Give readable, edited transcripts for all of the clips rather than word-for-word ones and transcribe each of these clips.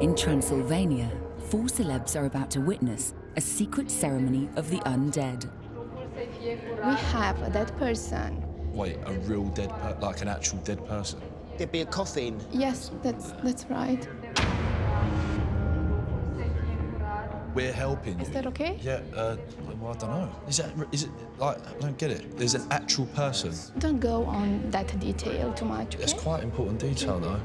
In Transylvania, 4 celebs are about to witness a secret ceremony of the undead. We have a dead person. Wait, a real dead like an actual dead person? There'd be a coffin. Yes, that's right. We're helping you. Is that okay? Yeah, well, I don't know. Is it, like, I don't get it. There's an actual person. Don't go on that detail too much, okay? It's quite important detail, though.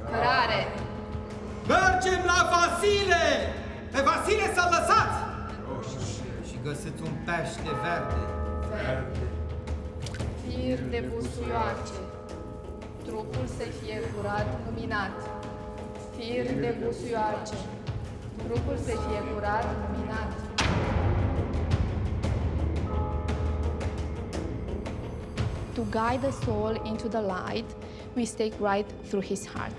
Cărare. Mergem la Vasile! Pe Vasile s-a lăsat! Și găsiți un pește verde. Fir de busuioace. Trupul să fie curat, luminat. Fir de busuioace. Trupul să fie curat, luminat. To guide the soul into the light, we stake right through his heart.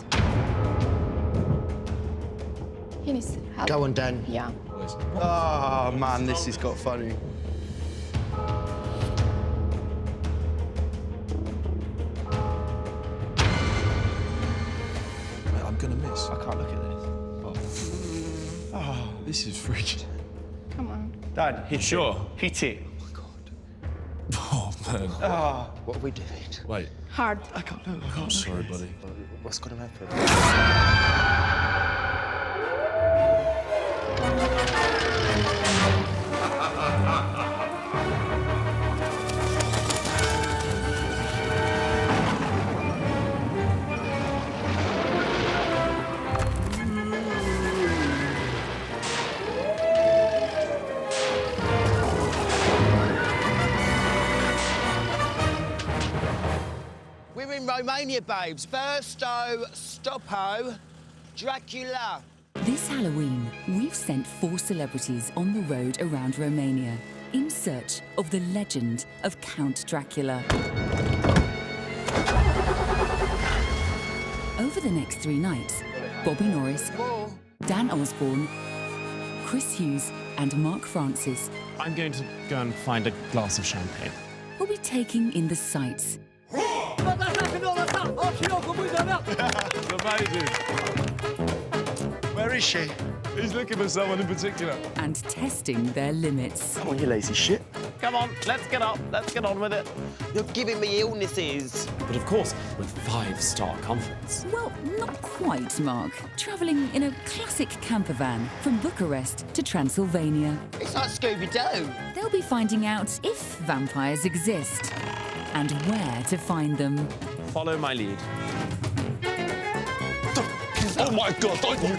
He needs help. Go on, Dan. Yeah. Oh, man, this has got funny. Mate, I'm gonna miss. I can't look at this. Oh, this is freaking. Come on. Dad, hit Sure. it. Hit it. Oh, man. What are we doing? Wait, Hard. I can't look. I can't I'm look sorry, at this. buddy. What's going to happen? We're in Romania, babes. Versto, Stopo, Dracula. This Halloween, we've sent 4 celebrities on the road around Romania in search of the legend of Count Dracula. Over the next 3 nights, Bobby Norris, Dan Osborne, Chris Hughes and Mark Francis I'm going to go and find a glass of champagne. will be taking in the sights Amazing. Where is she? He's looking for someone in particular. and testing their limits. Come on, you lazy shit. Come on, let's get up. Let's get on with it. You're giving me illnesses. But of course, with 5-star comforts. Well, not quite, Mark. Travelling in a classic camper van from Bucharest to Transylvania. It's like Scooby-Doo. They'll be finding out if vampires exist and where to find them. Follow my lead. Oh, my God, don't you...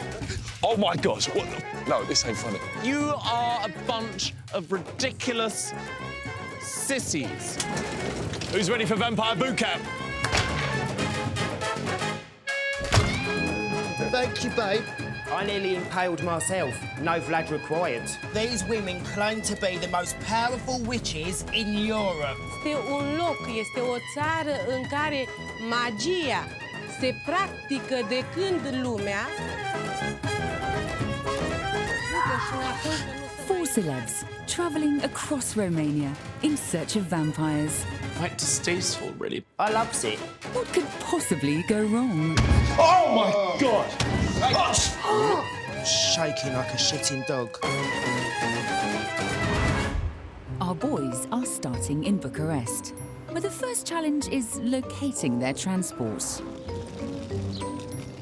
Oh, my gosh, what the... No, this ain't funny. You are a bunch of ridiculous sissies. Who's ready for vampire boot camp? Thank you, babe. I nearly impaled myself. No Vlad required. These women claim to be the most powerful witches in Europe. Este un loc, este o țară în care magia se practică de când lumea. 4 celebs travelling across Romania in search of vampires. Quite distasteful, really. I loves it. What could possibly go wrong? Oh, my God! Shaking like a shitting dog. Our boys are starting in Bucharest, where the first challenge is locating their transport.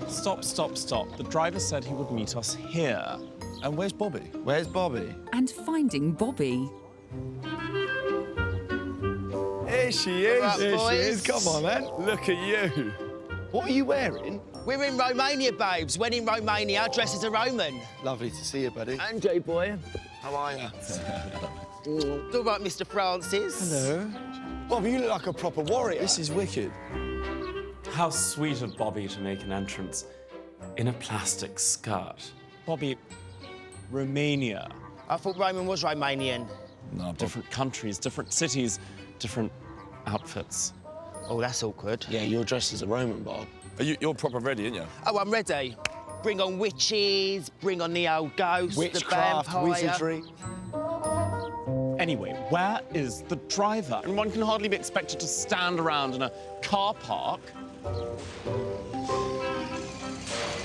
Stop, stop, stop. The driver said he would meet us here. And where's Bobby? Where's Bobby? And finding Bobby. Here she is. Right, Here she is. boys. Come on, man. Look at you. What are you wearing? We're in Romania, babes. When in Romania, dress as a Roman. Lovely to see you, buddy. And J boy. How are you? All right, Mr. Francis. Hello. Bobby, you look like a proper warrior. This is wicked. How sweet of Bobby to make an entrance in a plastic skirt. Bobby, Romania. I thought Roman was Romanian. No, Different countries, different cities, different outfits. Oh, that's awkward. Yeah, you're dressed as a Roman, Bob. You're proper ready, aren't you? Oh, I'm ready. Bring on witches, bring on the old ghost, Witchcraft, the vampire. wizardry. Anyway, where is the driver? And one can hardly be expected to stand around in a car park.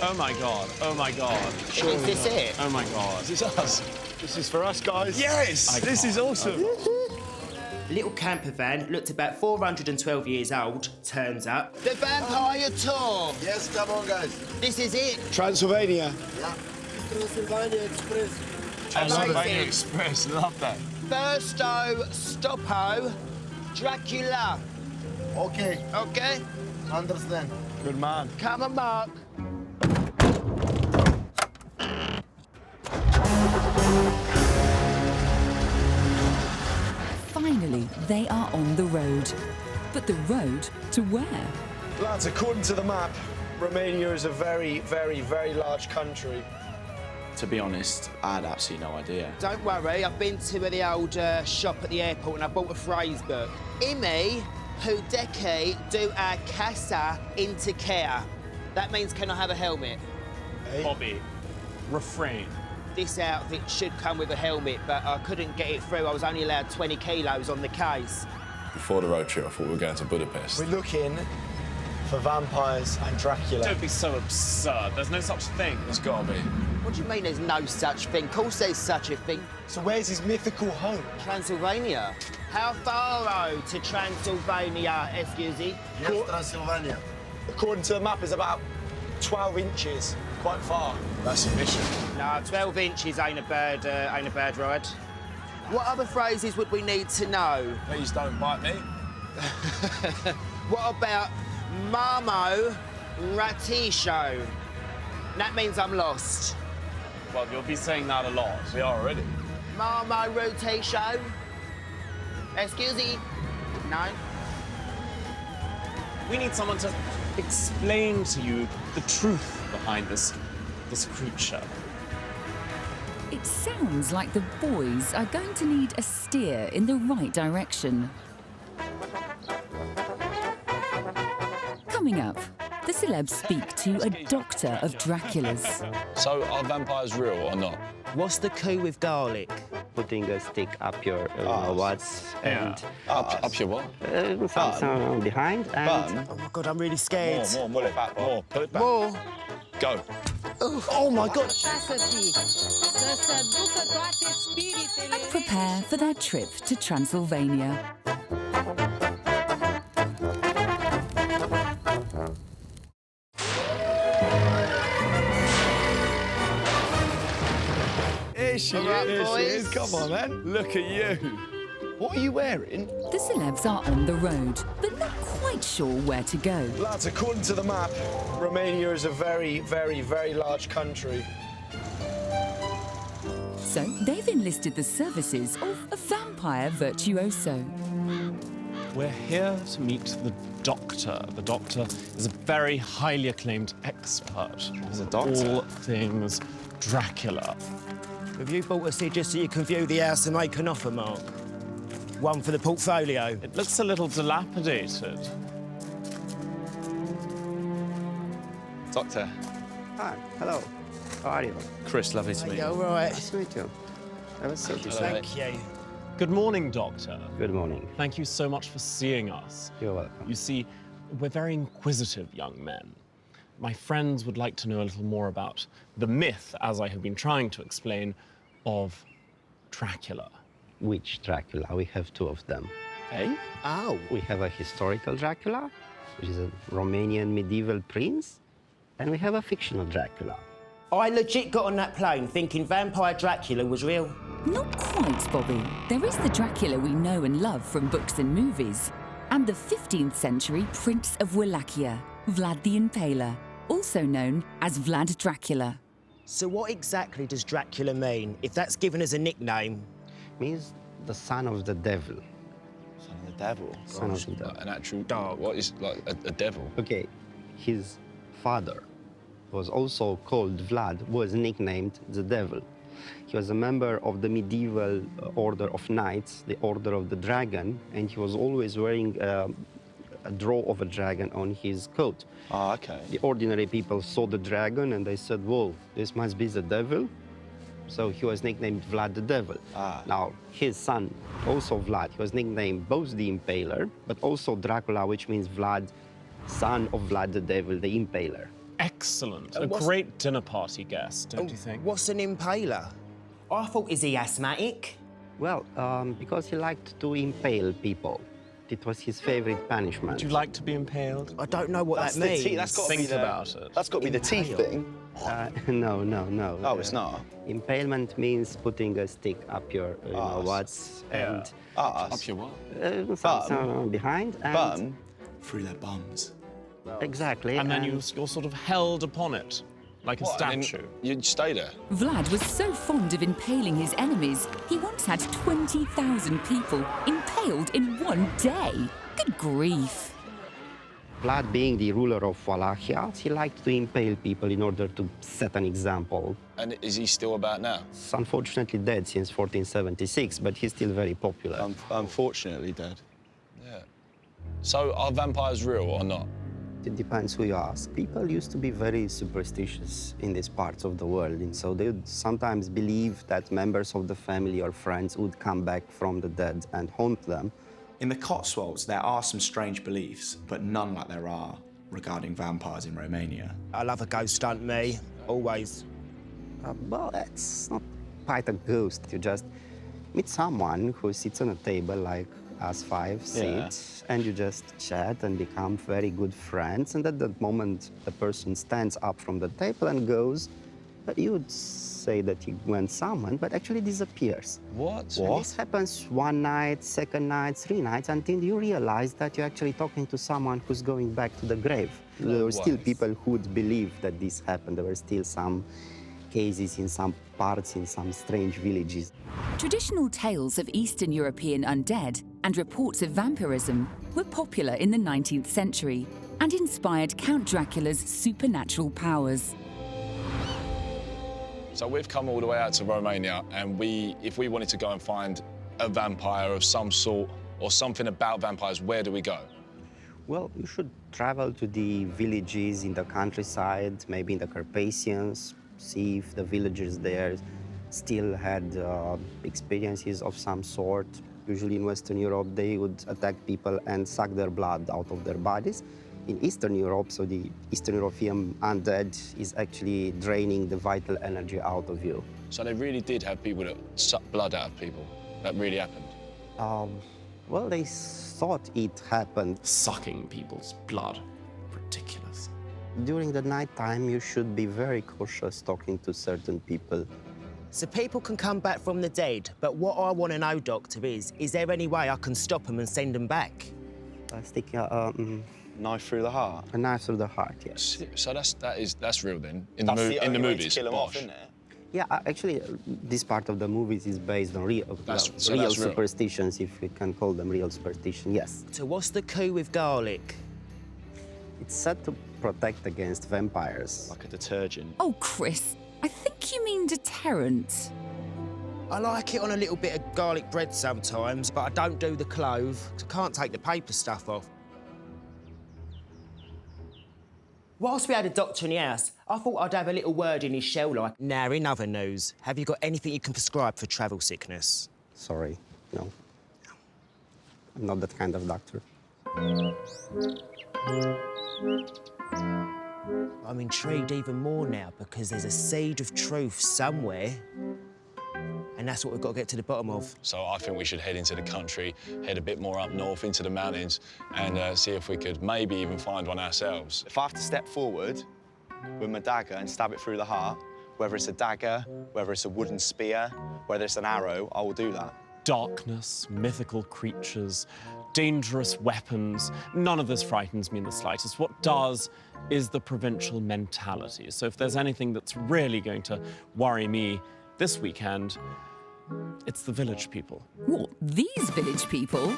Oh my God, oh my God. Is this it? Oh my God. Is this us? This is for us, guys. Yes! This is awesome. Little camper van, looked about 412 years old, turns up. The vampire tour. Yes, come on, guys. This is it. Transylvania. Yeah. Transylvania Express. Transylvania Express, love that. Firsto Stoppo Dracula. Okay, Okay? understand. Good man. Come on, Mark. Finally, they are on the road. But the road to where? Lads, according to the map, Romania is a very, very, very large country. To be honest, I had absolutely no idea. Don't worry, I've been to the old shop at the airport and I bought a phrase book. Imi hudeki do a casa into care. That means, can I have a helmet? Bobby, refrain. This outfit should come with a helmet, but I couldn't get it through. I was only allowed 20 kilos on the case. Before the road trip, I thought we were going to Budapest. We're looking for vampires and Dracula. Don't be so absurd. There's no such thing. There's gotta be. What do you mean there's no such thing? Of course there's such a thing. So where's his mythical home? Transylvania. How far to Transylvania, excuse me? Yes, Transylvania. According to the map, is about 12 inches. Quite far. That's a mission. No, 12 inches ain't a bad ride. What other phrases would we need to know? Please don't bite me. What about Marmo Ratisho? That means I'm lost. Well, you'll be saying that a lot. We are already. Marmo Ratisho? Excuse me? No? We need someone to explain to you the truth behind this creature. It sounds like the boys are going to need a steer in the right direction. Coming up, the celebs speak to a doctor of Dracula's. So, are vampires real or not? What's the coup with garlic? Putting a stick up your what's and Up your what? some behind and Oh my God, I'm really scared. More, pull it back, more, pull it back. More. Go. Oh my God! Așa să fie. Să se ducă toate spiritele. And prepare for their trip to Transylvania. Here she is. Come on, man. Look at you. What are you wearing? The celebs are on the road, but not quite sure where to go. Lads, according to the map, Romania is a very, very, very large country. So they've enlisted the services of a vampire virtuoso. We're here to meet the doctor. The doctor is a very highly acclaimed expert. He's a doctor? All things Dracula. Have you bought us here just so you can view the house and make an offer, Mark? One for the portfolio. It looks a little dilapidated. Doctor. hi, hello. How are you? Chris, lovely to meet Yeah, you. all right. Nice to meet you. Have a seat. Thank you. Good morning, doctor. Good morning. Thank you so much for seeing us. You're welcome. You see, we're very inquisitive young men. My friends would like to know a little more about the myth, as I have been trying to explain, of Dracula. Which Dracula? We have two of them. Eh? Oh. We have a historical Dracula, which is a Romanian medieval prince, and we have a fictional Dracula. I legit got on that plane thinking Vampire Dracula was real. Not quite, Bobby. There is the Dracula we know and love from books and movies, and the 15th century Prince of Wallachia, Vlad the Impaler, also known as Vlad Dracula. So what exactly does Dracula mean, if that's given as a nickname? Means the son of the devil. Son of the devil. Son of the devil. Like an actual dog. What is like a devil? Okay, his father was also called Vlad, was nicknamed the devil. He was a member of the medieval order of knights, the Order of the Dragon, and he was always wearing a draw of a dragon on his coat. Ah, okay. The ordinary people saw the dragon and they said, whoa, this must be the devil. So he was nicknamed Vlad the Devil. Now, his son, also Vlad, he was nicknamed both the Impaler, but also Dracula, which means Vlad, son of Vlad the Devil, the Impaler. Excellent. A great dinner party guest, don't you think? What's an impaler? I thought, is he asthmatic? Well, because he liked to impale people. It was his favorite punishment. Would you like to be impaled? I don't know what that means. That's got to Think about it. That's got to be the teeth thing. No, no, no. Oh, it's not? Impalement means putting a stick up your, you know what, and... Up your what? Some behind and... Bum? Through their bums. Exactly. And then you're sort of held upon it, like a statue. You'd stay there. Vlad was so fond of impaling his enemies, he once had 20,000 people impaled in one day. Good grief. Vlad, being the ruler of Wallachia, he liked to impale people in order to set an example. And is he still about now? He's unfortunately dead since 1476, but he's still very popular. Unfortunately dead. Yeah. So are vampires real or not? It depends who you ask. People used to be very superstitious in these parts of the world, and so they would sometimes believe that members of the family or friends would come back from the dead and haunt them. In the Cotswolds, there are some strange beliefs, but none like there are regarding vampires in Romania. I love a ghost hunt, me. Always. Well, it's not quite a ghost. You just meet someone who sits on a table like us five sit, and you just chat and become very good friends. And at that moment, the person stands up from the table and goes. But you would say that he went somewhere, but actually disappears. What? This happens one night, second night, 3 nights, until you realize that you're actually talking to someone who's going back to the grave. There were still people who would believe that this happened. There were still some cases in some parts, in some strange villages. Traditional tales of Eastern European undead and reports of vampirism were popular in the 19th century and inspired Count Dracula's supernatural powers. So we've come all the way out to Romania, and if we wanted to go and find a vampire of some sort or something about vampires, where do we go? Well, you should travel to the villages in the countryside, maybe in the Carpathians, see if the villagers there still had experiences of some sort. Usually in Western Europe, they would attack people and suck their blood out of their bodies. In Eastern Europe, so the Eastern European undead is actually draining the vital energy out of you. So they really did have people that suck blood out of people? That really happened? Well, they thought it happened. Sucking people's blood. Ridiculous. During the night time, you should be very cautious talking to certain people. So people can come back from the dead, but what I want to know, Doctor, is there any way I can stop them and send them back? Stick knife through the heart? A knife through the heart, yes. So that's real then? In That's the, the in the only way movies? to kill them off, isn't it? Yeah, actually, this part of the movies is based on real superstitions, if we can call them real superstition, yes. So what's the coup with garlic? It's said to protect against vampires. Like a detergent. Oh, Chris, I think you mean deterrent. I like it on a little bit of garlic bread sometimes, but I don't do the clove, 'cause I can't take the paper stuff off. Whilst we had a doctor in the house, I thought I'd have a little word in his shell like, now, in other news, have you got anything you can prescribe for travel sickness? Sorry, no. I'm not that kind of doctor. I'm intrigued even more now because there's a seed of truth somewhere, and that's what we've got to get to the bottom of. So I think we should head into the country, head a bit more up north into the mountains, and see if we could maybe even find one ourselves. If I have to step forward with my dagger and stab it through the heart, whether it's a dagger, whether it's a wooden spear, whether it's an arrow, I will do that. Darkness, mythical creatures, dangerous weapons. None of this frightens me in the slightest. What does is the provincial mentality. So if there's anything that's really going to worry me this weekend, it's the village people. What, these village people?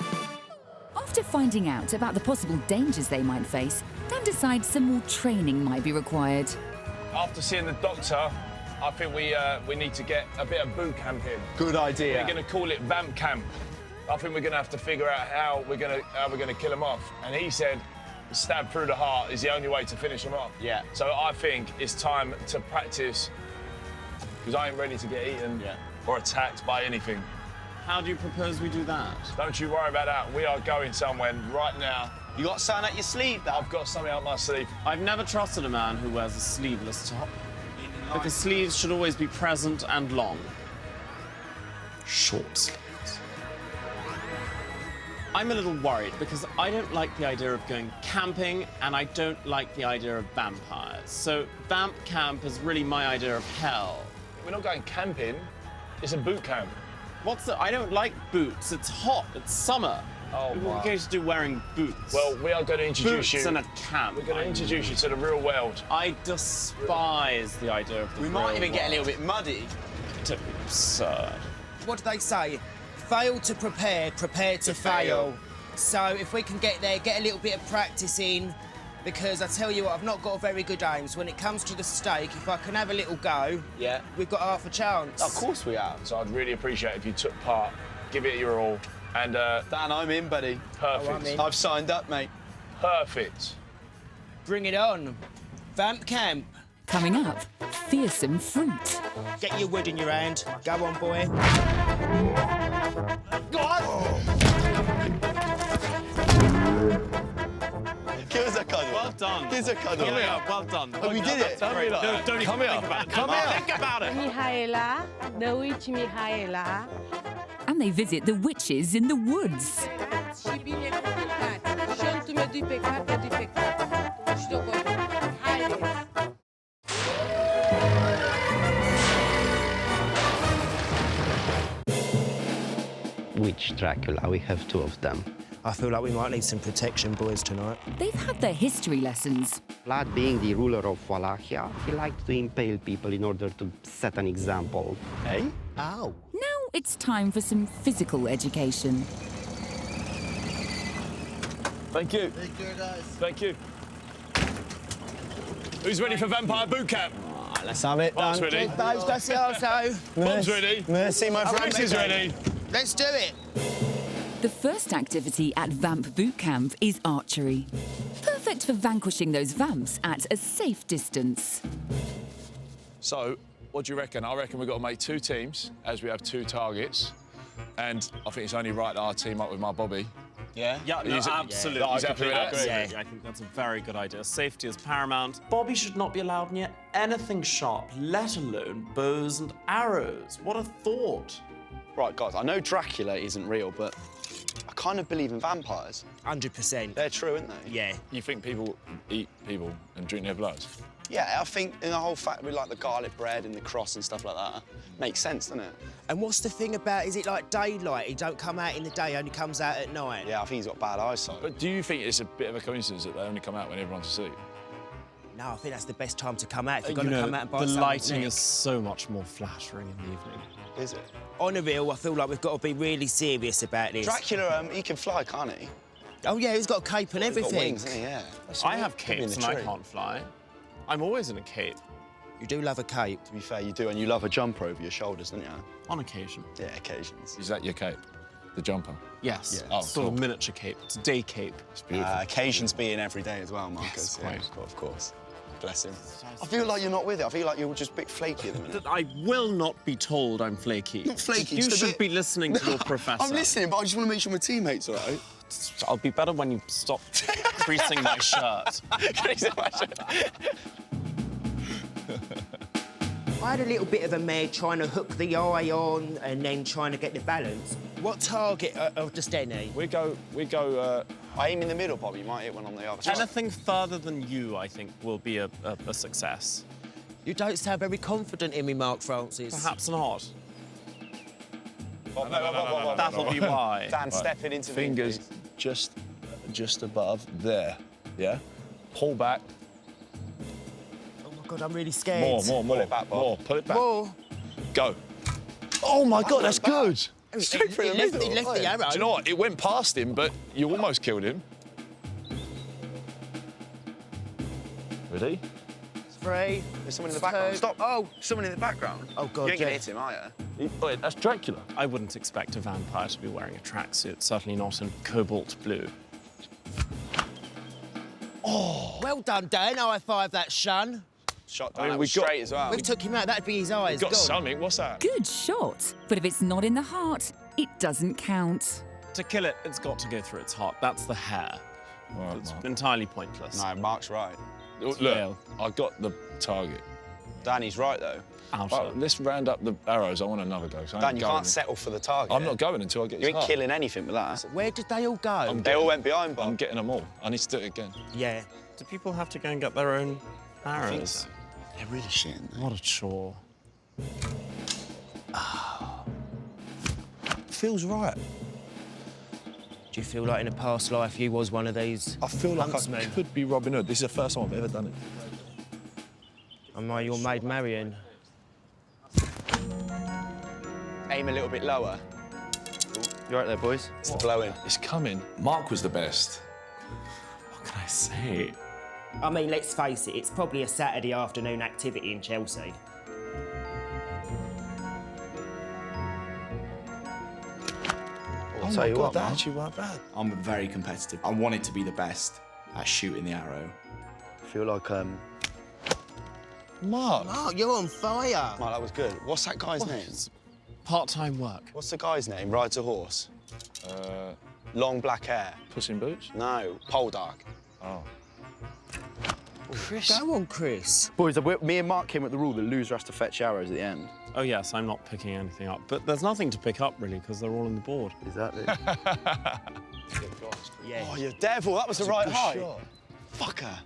After finding out about the possible dangers they might face, Dan decides some more training might be required. After seeing the doctor, I think we need to get a bit of boot camp in. Good idea. We're going to call it vamp camp. I think we're going to have to figure out how we're going to kill him off. And he said, stab through the heart is the only way to finish him off. Yeah. So I think it's time to practice, because I ain't ready to get eaten or attacked by anything. How do you propose we do that? Don't you worry about that. We are going somewhere right now. You got something at your sleeve, though? I've got something up my sleeve. I've never trusted a man who wears a sleeveless top, because sleeves should always be present and long. Short sleeves. I'm a little worried because I don't like the idea of going camping and I don't like the idea of vampires. So vamp camp is really my idea of hell. We're not going camping. It's a boot camp. What's the... I don't like boots. It's hot. It's summer. Oh, what are wow. we going to do wearing boots? Well, we are going to introduce boots you... in a camp. We're going to introduce you to the real world. I despise the idea of the We might even get a little bit muddy. It's absurd. What do they say? Fail to prepare, prepare to fail. So if we can get there, get a little bit of practice in, because I tell you what, I've not got a very good aim. So when it comes to the steak, if I can have a little go, we've got half a chance. Of course we have. So I'd really appreciate if you took part, give it your all, and... Dan, I'm in, buddy. Perfect. Oh, I'm in. I've signed up, mate. Perfect. Bring it on. Vamp camp. Coming up, fearsome fruit. Get your wood in your hand. Go on, boy. Go on! Give us a cuddle. Well done. Give us a cuddle. Come here. Well done. Oh, we did it. Don't even Come here. think about it. Come here. Think about it. Mihaela, the witch Mihaela. And they visit the witches in the woods. Și bine complicat. Și întume dui pe cap, dui pe cap. Și după, haideți. Witch Dracula, we have 2 of them. I feel like we might need some protection, boys, tonight. They've had their history lessons. Vlad, being the ruler of Wallachia, he liked to impale people in order to set an example. Hey? Ow. Now it's time for some physical education. Thank you. Take care, guys. Thank you. Who's ready for vampire boot camp? Let's have it, Mom's Dan. ready. Those gracioso. Mom's ready. Merci, my friend. Chris is ready. Let's do it. The first activity at Vamp Boot Camp is archery. Perfect for vanquishing those vamps at a safe distance. So, what do you reckon? I reckon we've got to make 2 teams, as we have 2 targets. And I think it's only right that I team up with my Bobby. Yeah? Yeah, no, absolutely. Yeah. I Exactly that. agree. I think that's a very good idea. Safety is paramount. Bobby should not be allowed near anything sharp, let alone bows and arrows. What a thought. Right, guys, I know Dracula isn't real, but I kind of believe in vampires. 100%. They're true, aren't they? Yeah. You think people eat people and drink their blood? Yeah, I think in the whole fact we like the garlic bread and the cross and stuff like that makes sense, doesn't it? And what's the thing about, is it like daylight? He don't come out in the day, only comes out at night? Yeah, I think he's got bad eyesight. But do you think it's a bit of a coincidence that they only come out when everyone's asleep? No, I think that's the best time to come out. If you're You going to know, come out and bite the someone's lighting neck. is so much more flattering in the evening. Is it? On a real, I feel like we've got to be really serious about this. Dracula, he can fly, can't he? Oh, yeah, he's got a cape and He's got everything. wings, hasn't he? Yeah. I have Could be in capes the and I tree. can't fly. I'm always in a cape, You do love a cape. To be fair, you do, and you love a jumper over your shoulders, don't you? on occasion. Yeah, occasions. Is that your cape? The jumper? Yes. Yeah. Oh, sort of cool. miniature cape. It's a day cape. It's beautiful. Occasions being every day as well, Marcus. Yes, quite. Yeah, of course. Bless him. I feel like you're not with it. I feel like you're just a bit flaky at the minute. I will not be told I'm flaky. Not flaky, You just a should bit- be listening to your professor. I'm listening, but I just want to make sure my teammates are all right. I'll be better when you stop creasing my shirt. Creasing my shirt. I had a little bit of a mare trying to hook the eye on and then trying to get the balance. What target of the Stenny? We go. I aim in the middle, Bobby. You might hit one on the other side. Anything further than you, I think, will be a success. You don't sound very confident in me, Mark Francis. Perhaps not. No. That'll be why. Dan, stepping into Fingers just above there. Yeah. Pull back. Oh my God, I'm really scared. More. Pull it back, Bob. More. Pull it back. More. Go. Oh my God, that's good. Straight through the middle. He left the arrow. Do you know what? It went past him, but you almost killed him. Ready? 3. There's someone in the background. 2. Stop. Oh, Someone in the background. Oh, God, You ain't gonna yeah. hit him, are you? Wait, that's Dracula. I wouldn't expect a vampire to be wearing a tracksuit, certainly not in cobalt blue. Oh. Well done, Dan. High five that shun. Shot I down. mean, That we was got- straight as well. We took him out. That'd be his eyes. We've got Go on. something. What's that? Good shot, but if it's not in the heart, it doesn't count. To kill it, it's got to go through its heart. That's the hair. Right, It's Mark. entirely pointless. No, Mark's right. Look, fail. I got the target. Danny's right, though. Outer. Right, let's round up the arrows. I want another go. 'cause I ain't Dan, you going can't in. settle for the target. I'm not going until I get You his ain't heart. killing anything with that. Where did they all go? They all went behind, Bob. I'm getting them all. I need to do it again. Yeah. Do people have to go and get their own arrows? so. They're really shit, aren't they? What a chore. Feels right. Do you feel like in a past life you was one of these I feel like huntsmen? I could be Robin Hood. This is the first time I've ever done it. Am I your maid Marion? Aim a little bit lower. You right there, boys? It's the blowing. It's coming. Mark was the best. What can I say? I mean, let's face it, it's probably a Saturday afternoon activity in Chelsea. I'll tell you what, that Mark. actually weren't bad. I'm very competitive. I wanted to be the best at shooting the arrow. I feel like, Mark. Oh, you're on fire. Mark, that was good. What's that guy's name? It's part-time work. What's the guy's name? Rides a horse. Long black hair. Puss in Boots? No, Poldark. Oh. Chris. Go on, Chris. Boys, me and Mark came with the rule that loser has to fetch arrows at the end. Oh, yes, I'm not picking anything up. But there's nothing to pick up, really, because they're all on the board. Exactly. Yeah. Oh, you devil, that was the right good height. shot. Fucker.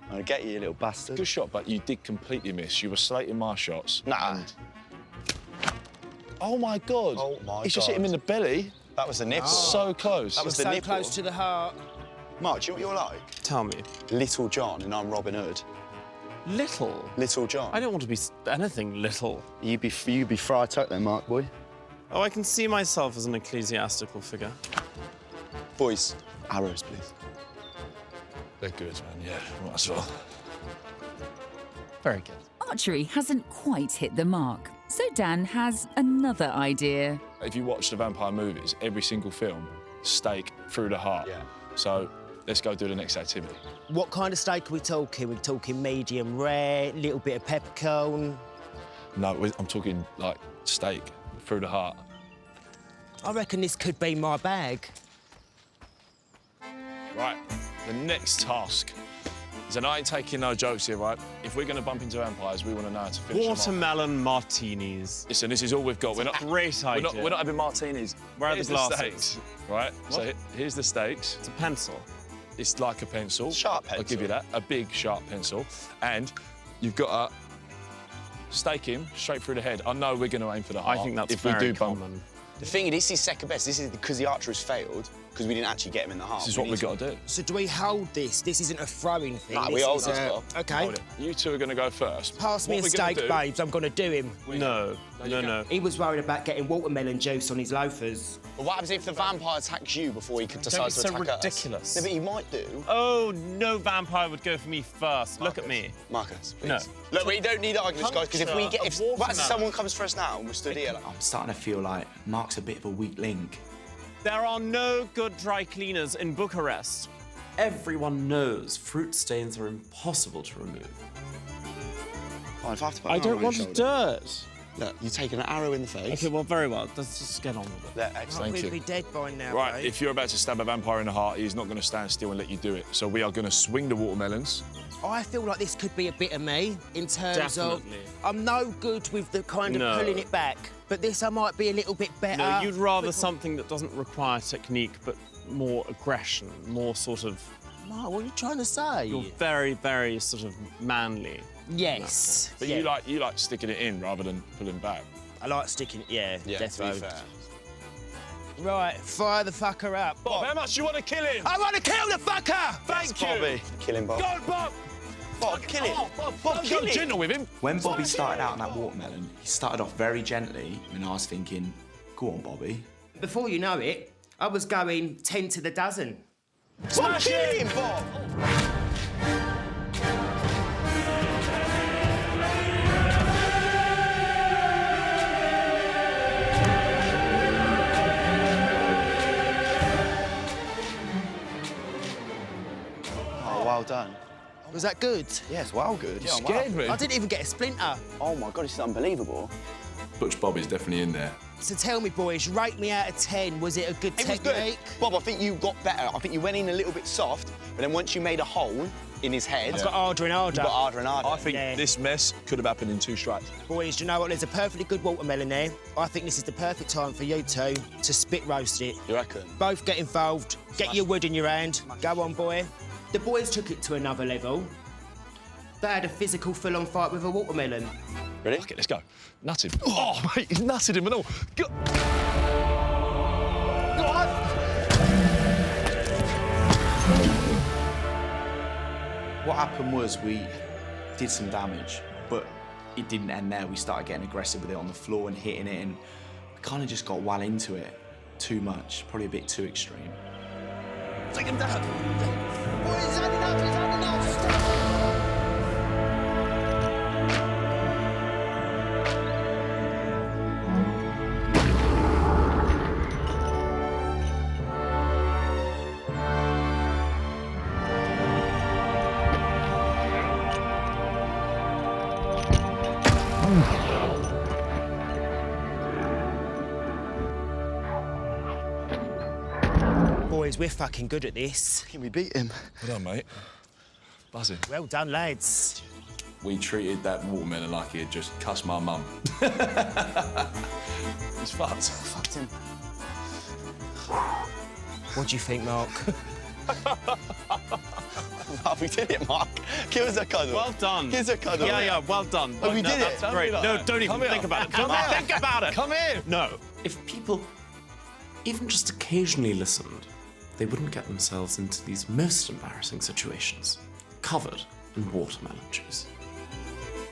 I'm gonna get you, you little bastard. Good shot, but you did completely miss. You were slating my shots. Nah. Oh, my God. Oh, my He's just hit him in the belly. That was the nipple. So close. That was the So nipple. close to the heart. Mark, do you know what you're like? Tell me. Little John and I'm Robin Hood. Little? Little John. I don't want to be anything little. You be Friar Tuck then, Mark, boy. Oh, I can see myself as an ecclesiastical figure. Boys, arrows, please. They're good, man. Yeah, might as well. Very good. Archery hasn't quite hit the mark, so Dan has another idea. If you watch the vampire movies, every single film, stake through the heart. Yeah. So let's go do the next activity. What kind of steak are we talking? We're talking medium rare, little bit of peppercorn. No, I'm talking like steak through the heart. I reckon this could be my bag. Right, the next task is, and I ain't taking no jokes here, right? If we're going to bump into vampires, we want to know how to finish them off. Watermelon martinis. Listen, this is all we've got. We're not Great idea. We're not having martinis. Where are the Here's glasses? stakes, right? So What? here's the stakes. It's a pencil. It's like a pencil. Sharp I'll give you pencil. that. A big, sharp pencil. And you've got to stake him straight through the head. I know we're going to aim for the heart. I think that's if very we do bump. common. The thing is, this is second best. This is because the archer has failed, because we didn't actually get him in the heart. This is what we've got to do. So do we hold this? This isn't a throwing thing. Nah, we this hold is this, a- Bob. OK. Hold it. You two are going to go first. Pass me What a we're gonna steak, do- babes. I'm going to do him. No, no. He was worried about getting watermelon juice on his loafers. But what happens if the vampire attacks you before he Don't decides be to so attack ridiculous. us? No, but he might do. Oh, no vampire would go for me first. Look at me. Marcus, please. No. Look, we don't need arguments, guys, because if we get... Puncture If a what if watermelon. someone comes for us now and we're stood here like... I'm starting to feel like Mark's a bit of a weak link. There are no good dry cleaners in Bucharest. Everyone knows fruit stains are impossible to remove. Oh, if I have to put I an arm don't on want your to shoulder. dirt. Look, you're taking an arrow in the face. Okay, well, very well. Let's just get on with it. Look, excellent. Thank We'll you. be dead by now, Right, babe. if you're about to stab a vampire in the heart, he's not going to stand still and let you do it. So we are going to swing the watermelons. I feel like this could be a bit of me in terms Definitely. of I'm no good with the kind of No. pulling it back, but this I might be a little bit better. No, you'd rather something that doesn't require technique, but more aggression, more sort of... Mark, what are you trying to say? You're very, very sort of manly. Yes. But yeah. you like sticking it in rather than pulling back. I like sticking. Yeah, Yeah, death to be row. fair. Right, fire the fucker up. Bob, how much do you want to kill him? I want to kill the fucker. Thank you. Bobby. Kill him, Bob. Go, Bob. Bob, kill him. Bob, kill go him. gentle with him. When Bobby started out on that watermelon, he started off very gently, and I was thinking, go on, Bobby. Before you know it, I was going 10 to the dozen. Bob, kill him, Bob. done. Was that good? Yes, well good. You scared me. I didn't even get a splinter. Oh my God, this is unbelievable. Butch Bob is definitely in there. So tell me, boys, rate me out of 10. Was it a good It was technique? good. Bob, I think you got better. I think you went in a little bit soft, but then once you made a hole in his head... I've got harder and harder. You got harder and harder. I think this mess could have happened in 2 strikes. Boys, do you know what? There's a perfectly good watermelon there. I think this is the perfect time for you two to spit roast it. You reckon? Both get involved. Get your wood in your hand. Go on, boy. The boys took it to another level. They had a physical full-on fight with a watermelon. Ready? Okay, let's go. Nut him. Oh, mate, he's nutted him and all. Go. What happened was we did some damage, but it didn't end there. We started getting aggressive with it on the floor and hitting it, and we kind of just got well into it too much, probably a bit too extreme. Take him down. Boys, he's had enough, he's had enough. Stop. Boys, we're fucking good at this. Can we beat him? Well done, mate. Buzzing. Well done, lads. We treated that watermelon like he had just cussed my mum. He's fucked. Fucked him. What do you think, Mark? Oh, we did it, Mark. Give us a cuddle. Well done. Give us a cuddle. Yeah, well done. Oh, we did it. That's great. No, don't even think about it. Don't think about it. Come here. No. If people even just occasionally listened, they wouldn't get themselves into these most embarrassing situations, covered in watermelon juice.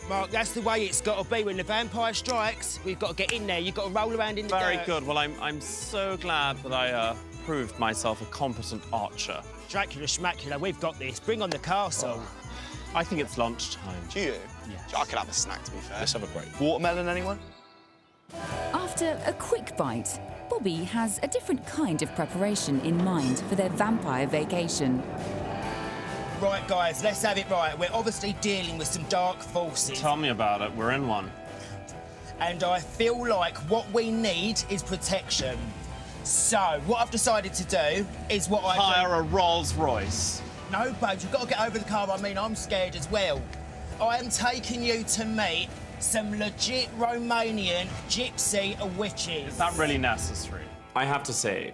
Mark, that's the way it's got to be. When the vampire strikes, we've got to get in there. You've got to roll around in the Very dirt. good. Well, I'm so glad that I proved myself a competent archer. Dracula, schmacula, we've got this. Bring on the castle. I think it's lunchtime. Do you? Yes. I could have a snack, to be fair. Let's have a break. Watermelon, anyone? After a quick bite, Bobby has a different kind of preparation in mind for their vampire vacation. Right, guys, let's have it right. We're obviously dealing with some dark forces. Tell me about it. We're in one. And I feel like what we need is protection. So, what I've decided to do is what I Hire a Rolls Royce. No, babes, you've got to get over the car. I mean, I'm scared as well. I am taking you to meet some legit Romanian gypsy witches. Is that really necessary? I have to say,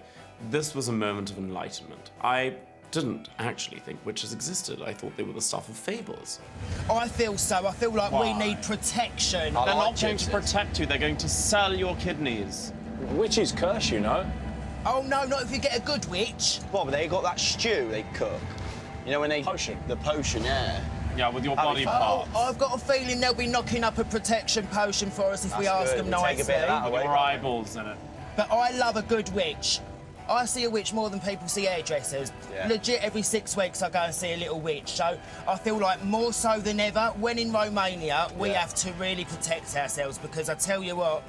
this was a moment of enlightenment. I didn't actually think witches existed. I thought they were the stuff of fables. I feel so. I feel like we need protection. They're not going to protect you. They're going to sell your kidneys. Witches curse, you know. Oh, no, not if you get a good witch. Bob, they got that stew they cook. You know when they... Potion. The potion, yeah. Yeah, with your body Oh, parts. I've got a feeling they'll be knocking up a protection potion for us if we ask them We'll take nicely. a bit of that away. Your eyeballs in it. But I love a good witch. I see a witch more than people see hairdressers. Yeah. Legit, every 6 weeks I go and see a little witch. So I feel like more so than ever, when in Romania, we have to really protect ourselves because I tell you what,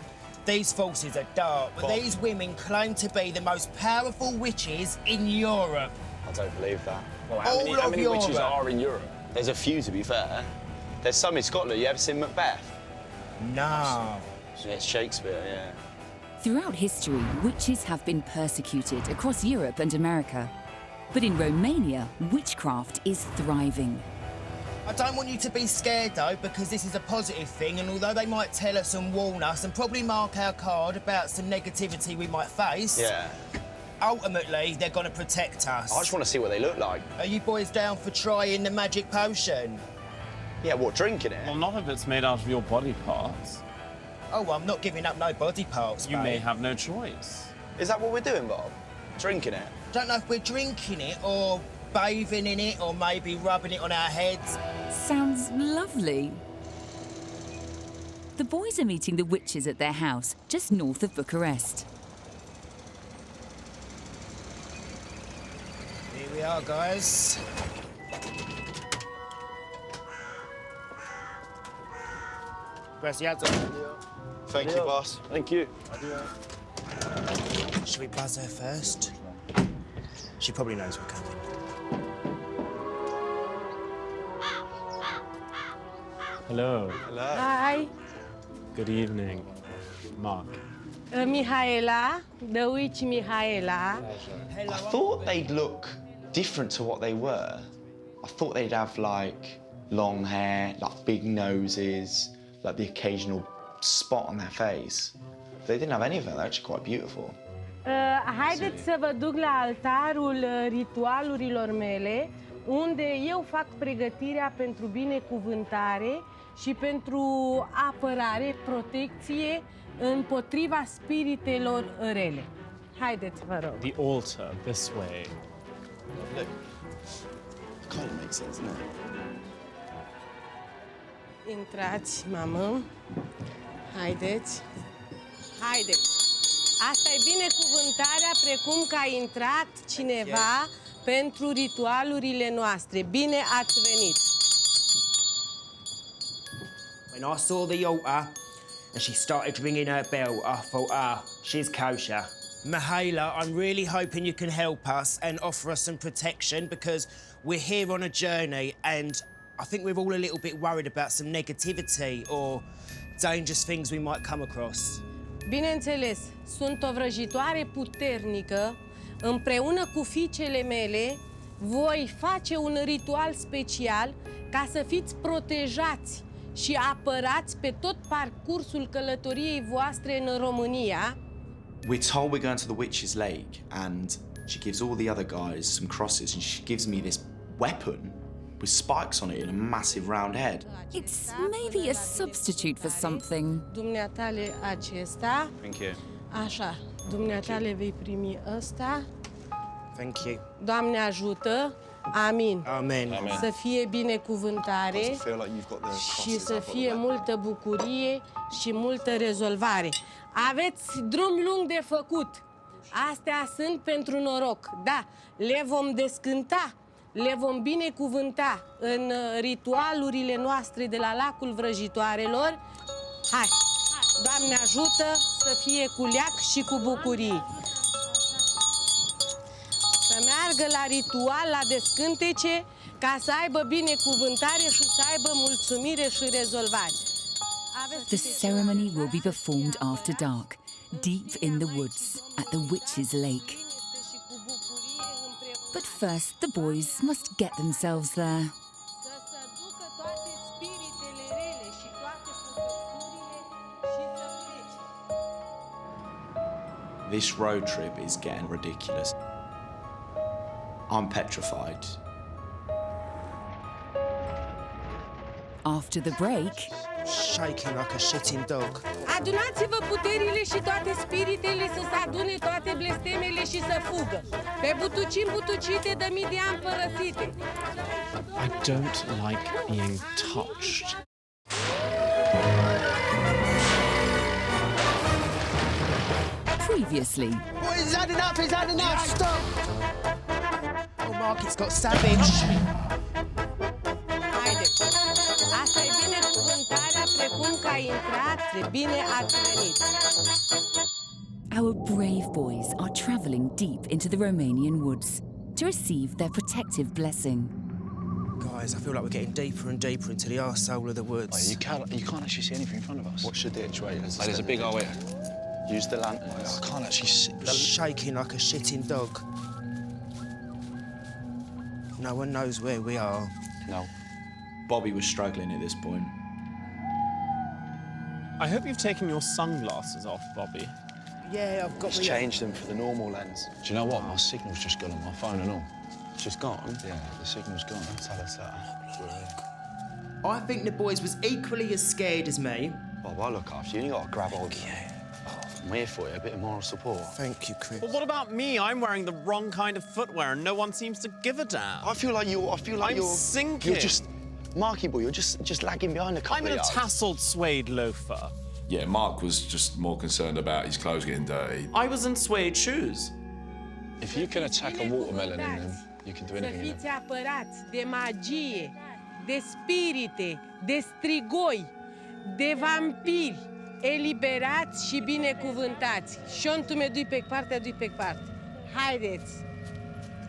these forces are dark. But these women claim to be the most powerful witches in Europe. I don't believe that. Well, All how of many Europe. witches are in Europe? There's a few, to be fair. There's some in Scotland. You ever seen Macbeth? No. Yeah, it's Shakespeare, yeah. Throughout history, witches have been persecuted across Europe and America. But in Romania, witchcraft is thriving. I don't want you to be scared, though, because this is a positive thing, and although they might tell us and warn us and probably mark our card about some negativity we might face, Yeah. ultimately, they're going to protect us. I just want to see what they look like. Are you boys down for trying the magic potion? Yeah, what, drinking it? Well, not if it's made out of your body parts. Oh, well, I'm not giving up no body parts, You mate. may have no choice. Is that what we're doing, Bob? Drinking it? Don't know if we're drinking it or bathing in it or maybe rubbing it on our heads. Sounds lovely. The boys are meeting the witches at their house, just north of Bucharest. Here we are, guys. Gracias. Thank you, boss. Thank you. Should we buzz her first? She probably knows we're coming. Hello. Hello. Hi. Good evening, Mark. Mihaela, the witch Mihaela. I thought they'd look different to what they were. I thought they'd have, like, long hair, like big noses, like the occasional spot on their face. They didn't have any of it. They're actually quite beautiful. Haideți să vă duc la altarul ritualurilor mele, unde eu fac pregătirea pentru binecuvântare și pentru apărare, protecție împotriva spiritelor rele. Haideți, vă rog. The altar, this way. Look, it kind of makes sense, doesn't it? Intrați, mamă. Haideți. Haideți. Asta e binecuvântarea precum că a intrat cineva pentru ritualurile noastre. Bine ați venit! When I saw the altar and she started ringing her bell, I thought, she's kosher. Mihaela, I'm really hoping you can help us and offer us some protection because we're here on a journey and I think we're all a little bit worried about some negativity or dangerous things we might come across. Bineînțeles, sunt o vrăjitoare puternică. Împreună cu fiicele mele, voi face un ritual special ca să fiți protejați și apărați pe tot parcursul călătoriei voastre în România. We're told we're going to the Witch's Lake, and she gives all the other guys some crosses, and she gives me this weapon with spikes on it in a massive round head. It's maybe a substitute for something. Dumneatale acesta. Thank you. Așa, dumneatale vei primi ăsta. Thank you. Doamne ajută. Amin. Amen. Amen. Să fie binecuvântare I feel like you've got the și crosses să up on fie the multă bucurie și multă rezolvare. Aveți drum lung de făcut. Astea sunt pentru noroc. Da, le vom descânta, le vom binecuvânta în ritualurile noastre de la lacul vrăjitoarelor. Hai, Doamne ajută să fie cu leac și cu bucurie. Să meargă la ritual, la descântece, ca să aibă binecuvântare și să aibă mulțumire și rezolvare. The ceremony will be performed after dark, deep in the woods, at the Witch's Lake. But first, the boys must get themselves there. Să se ducă toate spiritele rele și toate purtăturile și să plece. This road trip is getting ridiculous. I'm petrified. After the break, Shaking like a shitting dog. Adunați-vă puterile și toate spiritele să se adune toate blestemele și să fugă. Pe butucini butucite de mii de ani părăsite. I don't like being touched. previously. Boys, he's had enough, stop! Oh, Mark, it's got savage. Haideți! Asta e binecuvântarea precum că ai intrat, bine ați venit. Our brave boys are travelling deep into the Romanian woods to receive their protective blessing. Guys, I feel like we're getting deeper and deeper into the arsehole of the woods. Oh, you can't actually see anything in front of us. What should the actuator? There's a big hole here. Use the lanterns. I can't actually see. Shaking like a shitting dog. No one knows where we are. No. Bobby was struggling at this point. I hope you've taken your sunglasses off, Bobby. Yeah, I've got Just change them for the normal lens. Do you know what? My signal's just gone on my phone and all. It's just gone. Yeah, the signal's gone. Tell us that. I think the boys was equally as scared as me. Bob, I look after you. You got to grab hold of me. I'm here for you. A bit of moral support. Thank you, Chris. But what about me? I'm wearing the wrong kind of footwear and no one seems to give a damn. I feel like you're. I'm sinking. You're just, Marky boy. You're just lagging behind a couple I'm in of a yards. tasseled suede loafer. Yeah, Mark was just more concerned about his clothes getting dirty. I was in suede shoes. If you can attack a watermelon in them, you can do Să anything in fiți them. apărați de magie, de spirite, de strigoi, de vampiri, eliberați și binecuvântați. Și-on tu me dui pe partea, dui pe parte. Haideți!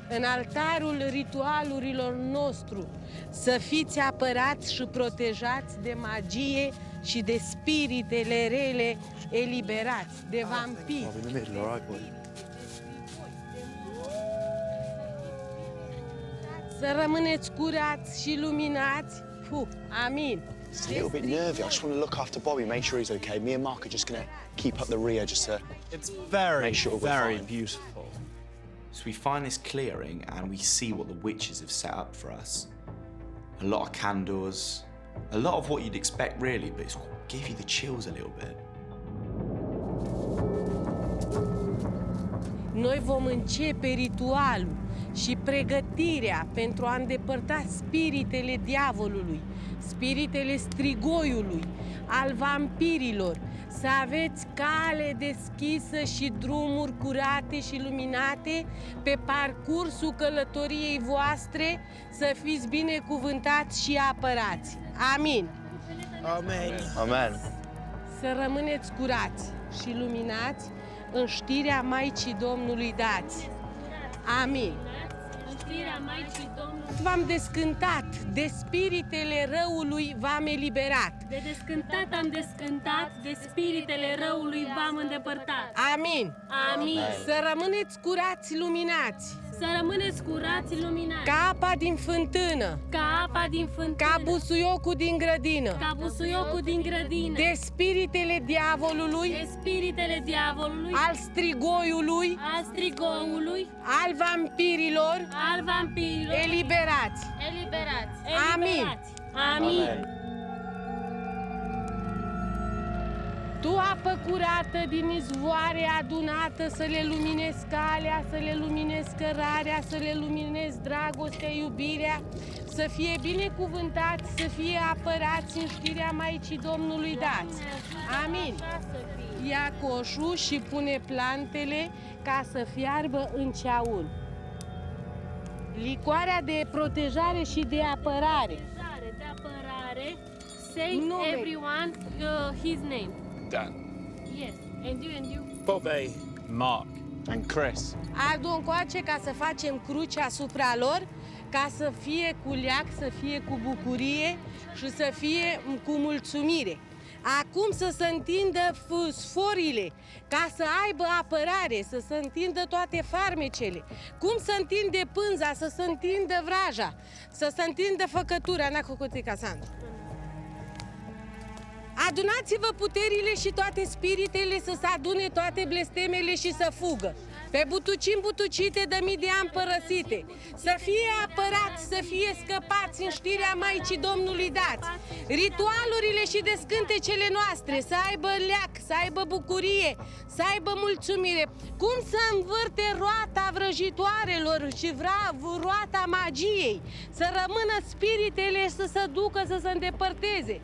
în altarul ritualurilor nostru, să fiți apărați și protejați de magie și de spiritele rele eliberați, de vampiri. Să rămâneți curați și luminați. Amin. It's a little bit nervy. I just want to look after Bobby, make sure he's okay. Me and Mark are just going to keep up the rear just to make sure we're very fine. beautiful. So we find this clearing and we see what the witches have set up for us. A lot of candles, a lot of what you'd expect really, but it's give you the chills a little bit. Noi vom începe ritualul și pregătirea pentru a îndepărta spiritele diavolului, spiritele strigoiului, al vampirilor, să aveți cale deschisă și drumuri curate și luminate pe parcursul călătoriei voastre, să fiți binecuvântați și apărați. Amin. Amen. Amen. Să rămâneți curați și luminați, în știrea Maicii Domnului dați. Amin. V-am descântat, de spiritele răului v-am eliberat. De descântat am descântat, de spiritele răului v-am îndepărtat. Amin. Amin. Să rămâneți curați, luminați. Să rămâneți curați, luminați. Ca apa din fântână. Ca apa din fântână. Ca busuiocul din grădină. Ca busuiocul din grădină. De spiritele diavolului. De spiritele diavolului. Al strigoiului. Al strigoiului. Al vampirilor. Al vampirilor. Eliberați. Eliberați. Amin. Amin. Tu, apă curată din izvoare adunată, să le luminezi calea, să le luminezi cărarea, să le luminezi dragostea, iubirea, să fie binecuvântați, să fie apărați în știrea Maicii Domnului dați. Amin. Ia coșul și pune plantele ca să fiarbă în ceaun. Licoarea de protejare și de apărare. De apărare. Say everyone his name. Dan. Yes. And you? Bobby. Mark. And Chris. Adu încoace ca să facem cruce asupra lor, ca să fie cu leac, să fie cu bucurie și să fie cu mulțumire. Acum să se întindă sforile, ca să aibă apărare, să se întindă toate farmecele. Cum să întinde pânza, să se întindă vraja, să se întindă făcătura. N-a cocotica Sandra. Adunați-vă puterile și toate spiritele, să se adune toate blestemele și să fugă. Pe butucini butucite de mii de ani părăsite, să fie apărați, să fie scăpați în știrea Maicii Domnului dați. Ritualurile și descântecele noastre să aibă leac, să aibă bucurie, să aibă mulțumire. Cum să învârte roata vrăjitoarelor și roata magiei, să rămână spiritele să se ducă, să se îndepărteze.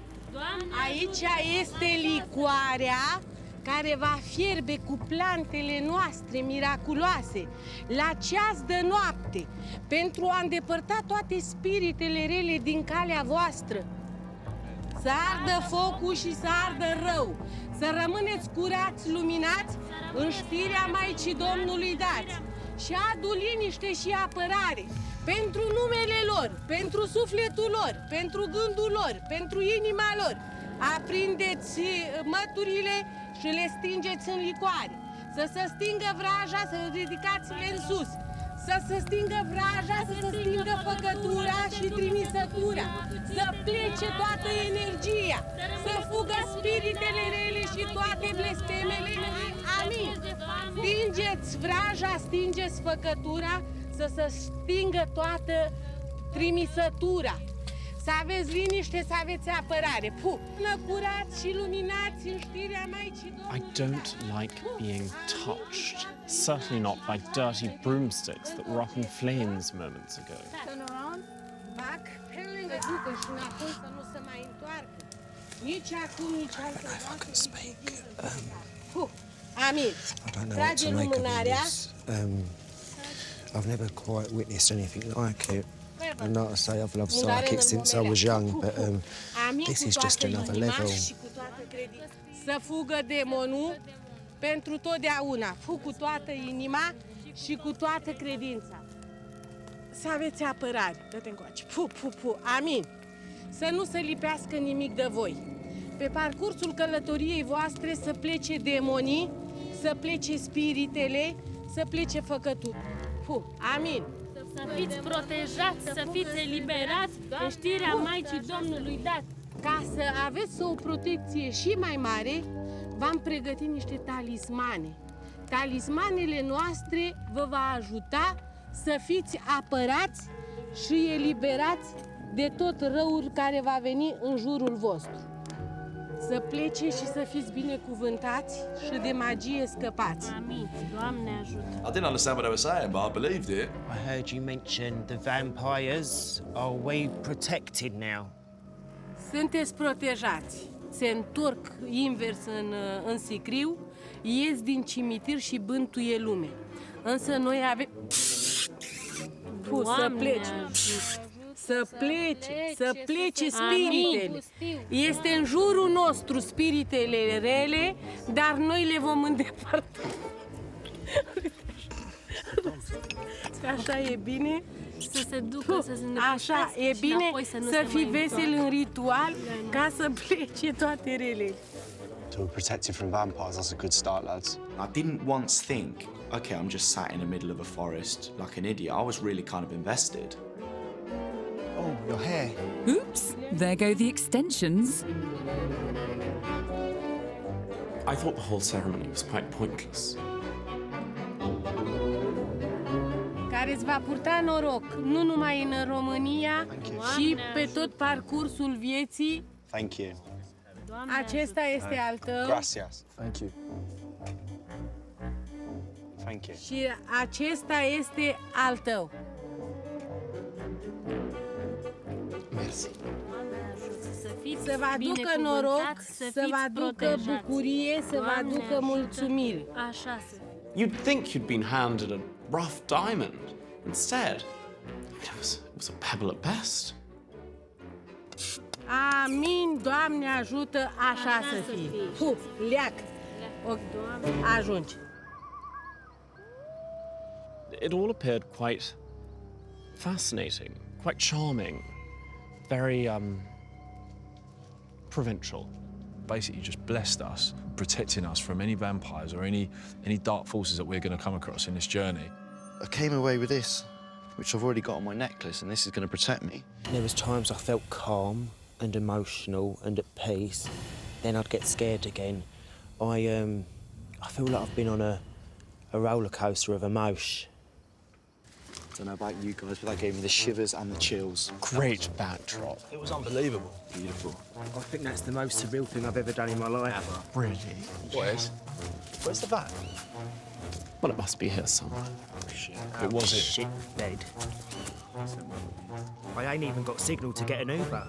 Aici este licoarea care va fierbe cu plantele noastre miraculoase la ceas de noapte pentru a îndepărta toate spiritele rele din calea voastră. Să ardă focul și să ardă rău, să rămâneți curați, luminați în știrea Maicii Domnului dați. Și adu liniște și apărare pentru numele lor, pentru sufletul lor, pentru gândul lor, pentru inima lor. Aprindeți măturile și le stingeți în licoare. Să se stingă vraja, să ridicați-le în sus. Să se stingă vraja, să se stingă făcătura și trimisătura. Să plece toată energia, să fugă spiritele rele și toate blestemele. Amin. Stingeți vraja, stingeți făcătura, să se stingă toată trimisătura. Să aveți liniște, să aveți apărare. Curați și luminați în știrea Maicii Domnului. I don't like being touched. Certainly not by dirty broomsticks that were up in flames moments ago. Turn around. Back. Pe lângă ducă și înapoi să nu se mai întoarcă. Nici acum, nici altă dată. Amin. I don't know what to make of this. I've never quite witnessed anything like it. And like I say, I've loved psychics since I was young, but this is just another level. Să fugă demonul pentru totdeauna. Fug cu toată inima și cu toată credința. să aveți apărare. Dă-te încoace. Amin. Să nu se lipească nimic de voi. Pe parcursul călătoriei voastre să plece demonii, să plece spiritele, să plece făcături. Amin. Să fiți protejați, să fiți eliberați în știrea Maicii Domnului dat. Ca să aveți o protecție și mai mare, v-am pregătit niște talismane. Talismanele noastre vă va ajuta să fiți apărați și eliberați de tot răul care va veni în jurul vostru. Să plece și să fiți binecuvântați și de magie scăpați. Amin. Doamne ajută. I didn't understand what they were saying, but I believed it. I heard you mention the vampires. Are we protected now? Sunteți protejați. Se întorc invers în sicriu, ies din cimitir și bântuie lume. Însă noi avem... Să plece. Să plece spiritele. Este în jurul nostru spiritele rele, dar noi le vom îndepărta. Așa e bine. Să se ducă, să se Așa e bine să fii vesel în ritual ca să plece toate relele. So we're protected from vampires. That's a good start, lads. I didn't once think, okay, I'm just sat in the middle of a forest like an idiot. I was really kind of invested. Oh, your hair. Oops, there go the extensions. I thought the whole ceremony was quite pointless. Care îți va purta noroc, nu numai în România, și pe tot parcursul vieții. Thank you. Acesta este al tău. Gracias. Thank you. Thank you. Și acesta este al tău. Merci. Să vă aducă noroc, să vă aducă bucurie, să vă aducă mulțumire. Așa să. You'd think you'd been handed a rough diamond. Instead, it was a pebble at best. Amin, Doamne ajută, așa să fie. Leacă. Ajungi. It all appeared quite fascinating, quite charming, very provincial. Basically just blessed us, protecting us from any vampires or any dark forces that we're going to come across in this journey. I came away with this, which I've already got on my necklace, and this is going to protect me. There was times I felt calm and emotional and at peace. Then I'd get scared again. I feel like I've been on a roller coaster of emotion. I don't know about you guys, but that gave me the shivers and the chills. Great backdrop. It was unbelievable. Beautiful. I think that's the most surreal thing I've ever done in my life. Really? What is? Where's the van? Well, it must be here somewhere. It was it. Shit bed. I ain't even got signal to get an Uber.